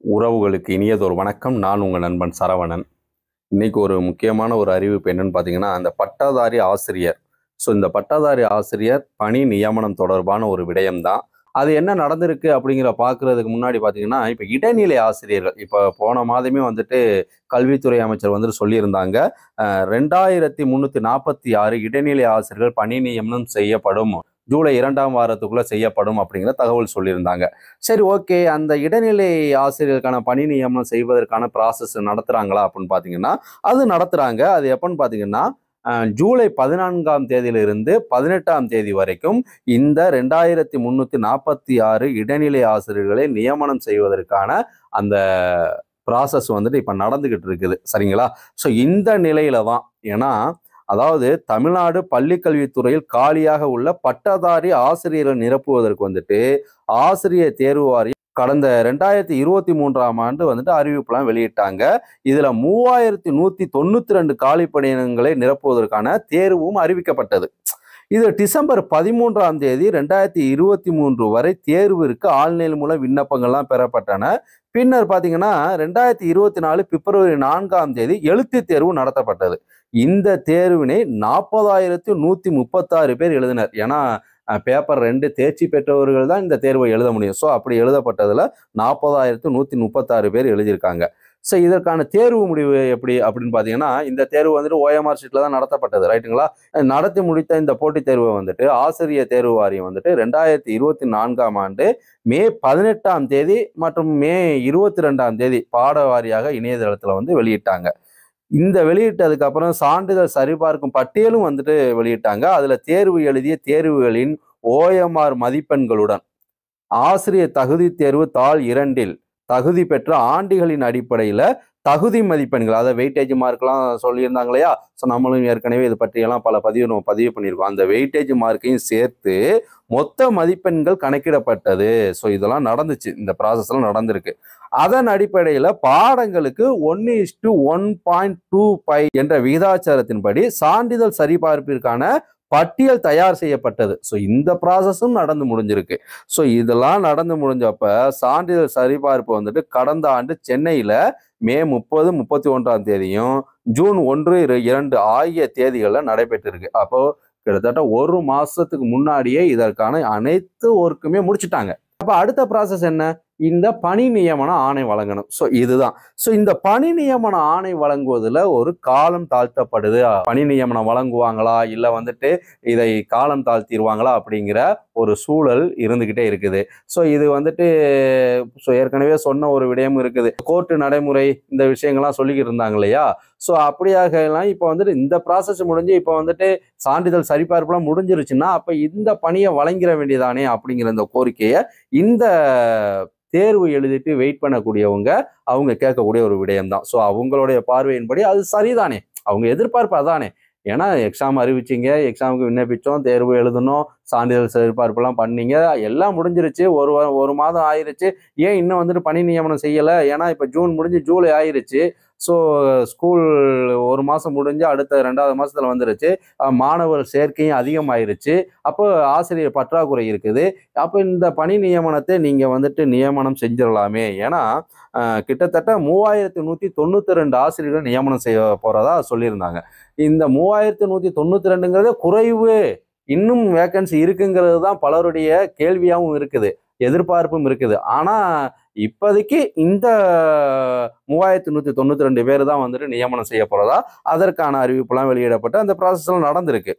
உறவுகளுக்கு இனியதொரு வணக்கம். நான் உங்கள் நண்பன் சரவணன். இன்னைக்கு ஒரு முக்கியமான ஒரு அறிவிப்பு என்னன்னு பார்த்தீங்கன்னா, அந்த பட்டதாரி ஆசிரியர். இந்த பட்டதாரி ஆசிரியர் பணி நியமனம் தொடர்பான ஒரு விடயம்தான். அது என்ன நடந்திருக்கு அப்படிங்கிற பார்க்கறதுக்கு முன்னாடி பார்த்தீங்கன்னா, இப்போ இடைநிலை ஆசிரியர்கள் இப்போ போன மாதமே வந்துட்டு கல்வித்துறை அமைச்சர் வந்துட்டு சொல்லியிருந்தாங்க. 2346 இடைநிலை ஆசிரியர்கள் பணி நியமனம் செய்யப்படும். ஜூலை 2ஆம் வாரத்துக்குள்ள செய்யப்படும் அப்படிங்கிற தகவல் சொல்லியிருந்தாங்க. சரி, ஓகே. அந்த இடைநிலை ஆசிரியருக்கான பணி நியமனம் செய்வதற்கான ப்ராசஸ் நடத்துறாங்களா அப்படின்னு பார்த்தீங்கன்னா, அது நடத்துறாங்க. அது எப்பன்னு பார்த்தீங்கன்னா, ஜூலை 14ஆம் தேதியிலிருந்து 18ஆம் தேதி வரைக்கும் இந்த 2346 இடைநிலை ஆசிரியர்களை நியமனம் செய்வதற்கான அந்த ப்ராசஸ் வந்துட்டு இப்ப நடந்துகிட்டு இருக்குது. சரிங்களா? இந்த நிலையில தான். ஏன்னா, அதாவது தமிழ்நாடு பள்ளிக்கல்வித்துறையில் காலியாக உள்ள பட்டதாரி ஆசிரியர்கள் நிரப்புவதற்கு வந்துட்டு ஆசிரியர் தேர்வு வாரியம் கடந்த 2023ஆம் ஆண்டு வந்துட்டு அறிவிப்புலாம் வெளியிட்டாங்க. இதுல 3192 காலி பணியிடங்களை நிரப்புவதற்கான தேர்வும் அறிவிக்கப்பட்டது. இது டிசம்பர் 13ஆம் தேதி 2023 வரை தேர்விற்கு ஆன்லைன் மூலம் விண்ணப்பங்கள்லாம் பெறப்பட்டன. பின்னர் பார்த்தீங்கன்னா 2024 பிப்ரவரி 4ஆம் தேதி எழுத்து தேர்வு நடத்தப்பட்டது. இந்த தேர்வினை 40,136 பேர் எழுதினர். ஏன்னா பேப்பர் 2 தேர்ச்சி பெற்றவர்கள் தான் இந்த தேர்வை எழுத முடியும். அப்படி எழுதப்பட்டதுல 40,136 பேர் எழுதியிருக்காங்க. இதற்கான தேர்வு முடிவு எப்படி அப்படின்னு பார்த்தீங்கன்னா, இந்த தேர்வு வந்துட்டு ஓஎம்ஆர் ஷீட்ல தான் நடத்தப்பட்டது. ரைட்டுங்களா? நடத்தி முடித்த இந்த போட்டித் தேர்வை வந்துட்டு ஆசிரியர் தேர்வு வாரியம் வந்துட்டு 2024ஆம் ஆண்டு மே 18ஆம் தேதி மற்றும் மே 22ஆம் தேதி பாட வாரியாக இணையதளத்துல வந்து வெளியிட்டாங்க. இந்த வெளியிட்டதுக்கு அப்புறம் சான்றிதழ் சரிபார்க்கும் பட்டியலும் வந்துட்டு வெளியிட்டாங்க. அதுல தேர்வு எழுதிய தேர்வுகளின் ஓஎம்ஆர் மதிப்பெண்களுடன் ஆசிரியர் தகுதி தேர்வு தாள் 2இல் தகுதி பெற்ற ஆண்டிகளின் அடிப்படையில தகுதி மதிப்பெண்கள், அதாவது வெயிட்டேஜ் மார்க்லாம் சொல்லியிருந்தாங்க இல்லையா? நம்மளும் ஏற்கனவே இது பற்றியெல்லாம் பல நம்ம பதிவு பண்ணியிருக்கோம். அந்த வெயிட்டேஜ் மார்க்கையும் சேர்த்து மொத்த மதிப்பெண்கள் கணக்கிடப்பட்டது. இதெல்லாம் நடந்துச்சு. இந்த ப்ராசஸ்லாம் நடந்திருக்கு. அதன் அடிப்படையில் பாடங்களுக்கு 1:1.25 என்ற விகிதாச்சாரத்தின்படி சான்றிதழ் சரிபார்ப்பிற்கான பட்டியல் தயார் செய்யப்பட்டது. இந்த ப்ராசஸும் நடந்து முடிஞ்சிருக்கு. இதெல்லாம் நடந்து முடிஞ்சப்ப சான்றிதழ் சரிபார்ப்பு வந்துட்டு கடந்த ஆண்டு சென்னையில மே 30, 31ஆம் தேதியும் ஜூன் 1, 2 ஆகிய தேதிகளில் நடைபெற்றிருக்கு. அப்போ கிட்டத்தட்ட ஒரு மாசத்துக்கு முன்னாடியே இதற்கான அனைத்து ஒர்க்குமே முடிச்சுட்டாங்க. அப்ப அடுத்த ப்ராசஸ் என்ன? இந்த பணி நியமன ஆணை வழங்கணும். இதுதான். இந்த பணி நியமன ஆணை வழங்குவதில் ஒரு காலம் தாழ்த்தப்படுது. பணி நியமனம் வழங்குவாங்களா இல்ல வந்துட்டு இதை காலம் தாழ்த்திடுவாங்களா அப்படிங்கிற ஒரு சூழல் இருந்துகிட்டே இருக்குது. இது வந்துட்டு ஏற்கனவே சொன்ன ஒரு விடயம் இருக்குது. கோர்ட்டு நடைமுறை இந்த விஷயங்கள்லாம் சொல்லிக்கிட்டு இருந்தாங்க இல்லையா? அப்படியாக எல்லாம் இப்போ வந்துட்டு இந்த ப்ராசஸ் முடிஞ்சு இப்போ வந்துட்டு சான்றிதழ் சரிபார்ப்புலாம் முடிஞ்சிருச்சுன்னா அப்ப இந்த பணியை வழங்கிட வேண்டியதானே அப்படிங்கிற இந்த கோரிக்கையை இந்த தேர்வு எழுதிட்டு வெயிட் பண்ணக்கூடியவங்க அவங்க கேட்கக்கூடிய ஒரு விடயம்தான். அவங்களுடைய பார்வையின்படி அது சரிதானே, அவங்க எதிர்பார்ப்பு அதானே. ஏன்னா எக்ஸாம் அறிவிச்சிங்க, எக்ஸாமுக்கு விண்ணப்பிச்சோம், தேர்வு எழுதணும், சான்றிதழ் சரிபார்ப்புலாம் பண்ணீங்க, எல்லாம் முடிஞ்சிருச்சு. ஒரு மாதம் ஆயிருச்சு. ஏன் இன்னும் வந்துட்டு பணி நியமனம் செய்யலை? ஏன்னா இப்போ ஜூன் முடிஞ்சு ஜூலை ஆயிருச்சு. ஸ்கூல் ஒரு மாதம் முடிஞ்சு அடுத்த 2வது மாதத்துல வந்துருச்சு. மாணவர் சேர்க்கையும் அதிகமாயிருச்சு. அப்போ ஆசிரியர் பற்றாக்குறை இருக்குது. அப்போ இந்த பணி நியமனத்தை நீங்கள் வந்துட்டு நியமனம் செஞ்சிடலாமே. ஏன்னா கிட்டத்தட்ட 3192 ஆசிரியர்கள் நியமனம் செய்ய போகிறதா சொல்லியிருந்தாங்க. இந்த 3192ங்கிறதே குறைவு. இன்னும் வேக்கன்சி இருக்குங்கிறது தான் பலருடைய கேள்வியாகவும் இருக்குது, எதிர்பார்ப்பும் இருக்குது. ஆனால் இப்போதைக்கு இந்த 3192 பேர் தான் வந்துட்டு நியமனம் செய்ய போறதா அதற்கான அறிவிப்புலாம் வெளியிடப்பட்டு அந்த ப்ராசஸ்லாம் நடந்திருக்கு.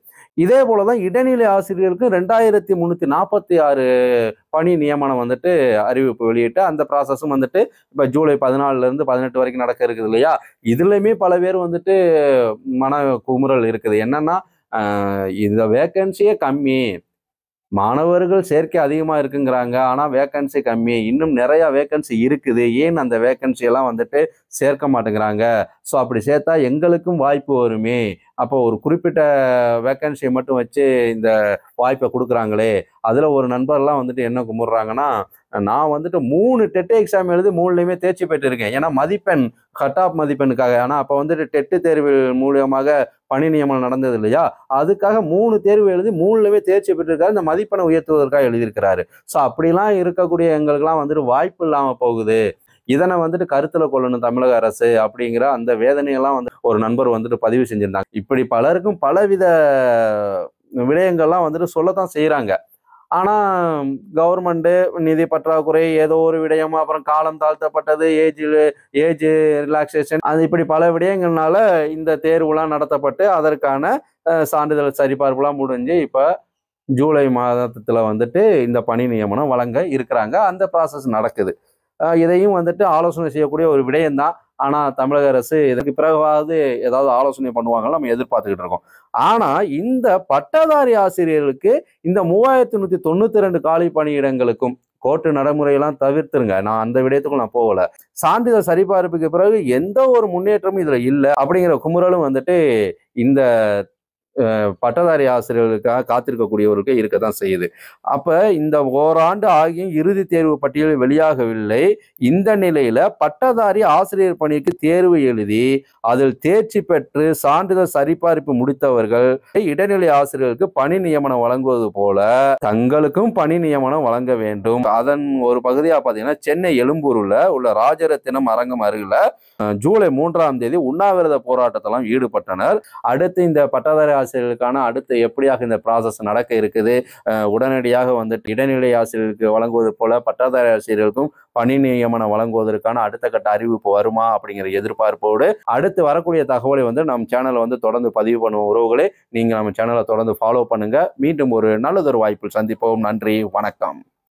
இதே போலதான் இடைநிலை ஆசிரியருக்கு 2346 பணி நியமனம் வந்துட்டு அறிவிப்பு வெளியிட்டு அந்த ப்ராசஸும் வந்துட்டு இப்ப ஜூலை 14 இருந்து 18 வரைக்கும் நடக்க இருக்குது இல்லையா? இதுலயுமே பல பேர் வந்துட்டு மன குமுறல் இருக்குது. என்னன்னா இந்த வேக்கன்சியே கம்மி, மாணவர்கள் சேர்க்கை அதிகமா இருக்குங்கிறாங்க, ஆனா வேக்கன்சி கம்மி, இன்னும் நிறைய வேக்கன்சி இருக்குது, ஏன் அந்த வேக்கன்சி எல்லாம் வந்துட்டு சேர்க்க மாட்டேங்கிறாங்க? அப்படி சேர்த்தா எங்களுக்கும் வாய்ப்பு வருமே, அப்போ ஒரு குறிப்பிட்ட வேக்கன்சியை மட்டும் வச்சு இந்த வாய்ப்பை கொடுக்குறாங்களே. அதுல ஒரு நண்பர்லாம் வந்துட்டு என்ன கும்பிடுறாங்கன்னா, நான் வந்துட்டு 3 டெட் எக்ஸாம் எழுதி 3லையுமே தேர்ச்சி பெற்றிருக்கேன். ஏன்னா மதிப்பெண் கட் ஆஃப் மதிப்பெண்ணுக்காக. ஆனா அப்போ வந்துட்டு டெட்டு தேர்வு மூலியமாக பணி நியமனம் நடந்தது இல்லையா? அதுக்காக 3 தேர்வு எழுதி 3லையுமே தேர்ச்சி பெற்றிருக்காரு. இந்த மதிப்பெண்ணை உயர்த்துவதற்காக எழுதியிருக்கிறாரு. அப்படிலாம் இருக்கக்கூடிய எங்களுக்கெல்லாம் வந்துட்டு வாய்ப்பு இல்லாம போகுது. இதனை வந்துட்டு கருத்துல கொள்ளணும் தமிழக அரசு அப்படிங்கிற அந்த வேதனையெல்லாம் வந்து ஒரு நண்பர் வந்துட்டு பதிவு செஞ்சிருந்தாங்க. இப்படி பலருக்கும் பலவித விடயங்கள்லாம் வந்துட்டு சொல்லத்தான் செய்யறாங்க. ஆனா கவர்மெண்ட் நிதி பற்றாக்குறை, ஏதோ ஒரு விடயம், அப்புறம் காலம் தாழ்த்தப்பட்டது, ஏஜ் ரிலாக்ஸேஷன், அது இப்படி பல விடயங்கள்னால இந்த தேர்வுலாம் நடத்தப்பட்டு அதற்கான சான்றிதழ் சரிபார்ப்புலாம் முடிஞ்சு இப்ப ஜூலை மாதத்துல வந்துட்டு இந்த பணி நியமனம் வழங்க இருக்கிறாங்க. அந்த ப்ராசஸ் நடக்குது. இதையும் வந்துட்டு ஆலோசனை செய்யக்கூடிய ஒரு விடயம்தான். ஆனா தமிழக அரசு இதற்கு பிறகாவது ஏதாவது ஆலோசனை பண்ணுவாங்கன்னு நம்ம எதிர்பார்த்துக்கிட்டு இருக்கோம். ஆனா இந்த பட்டதாரி ஆசிரியர்களுக்கு இந்த 3192 காலி பணியிடங்களுக்கும் கோர்ட்டு நடைமுறையெல்லாம் தவிர்த்துருங்க. நான் அந்த விடயத்துக்கும் நான் போகல. சான்றிதழ் சரிபார்ப்புக்கு பிறகு எந்த ஒரு முன்னேற்றமும் இதுல இல்லை அப்படிங்கிற குமுறலும் வந்துட்டு இந்த பட்டதாரி ஆசிரியர்களுக்காக காத்திருக்கக்கூடியவருக்கு இருக்கத்தான் செய்யுது. அப்ப இந்த ஓராண்டு ஆகியும் இறுதி தேர்வு பட்டியல் வெளியாகவில்லை. இந்த நிலையில பட்டதாரி ஆசிரியர் பணிக்கு தேர்வு எழுதி அதில் தேர்ச்சி பெற்று சான்றிதழ் சரிபார்ப்பு முடித்தவர்கள் இடைநிலை ஆசிரியர்களுக்கு பணி நியமனம் வழங்குவது போல தங்களுக்கும் பணி நியமனம் வழங்க வேண்டும். அதன் ஒரு பகுதியா பாத்தீங்கன்னா சென்னை எழும்பூர்ல உள்ள ராஜரத்தினம் அரங்கம் அருகில ஜூலை 3ஆம் தேதி உண்ணாவிரத போராட்டத்தெல்லாம் ஈடுபட்டனர். அடுத்து இந்த பட்டதாரி ஆசிரியர்களுக்கான அடுத்து எப்படியாக இந்த ப்ராசஸ் நடக்க இருக்குது, உடனடியாக வந்துட்டு இடைநிலை ஆசிரியர்களுக்கு வழங்குவது போல பட்டதாரி ஆசிரியர்களுக்கும் பணி நியமனம் வழங்குவதற்கான அடுத்த கட்ட அறிவிப்பு வருமா அப்படிங்கிற எதிர்பார்ப்போடு அடுத்து வரக்கூடிய தகவலை வந்து நம்ம சேனலை வந்து தொடர்ந்து பதிவு பண்ணுவோம். உறவுகளே, நீங்க நம்ம சேனலை தொடர்ந்து ஃபாலோ பண்ணுங்க. மீண்டும் ஒரு நல்லதொரு வாய்ப்பில் சந்திப்போம். நன்றி, வணக்கம்.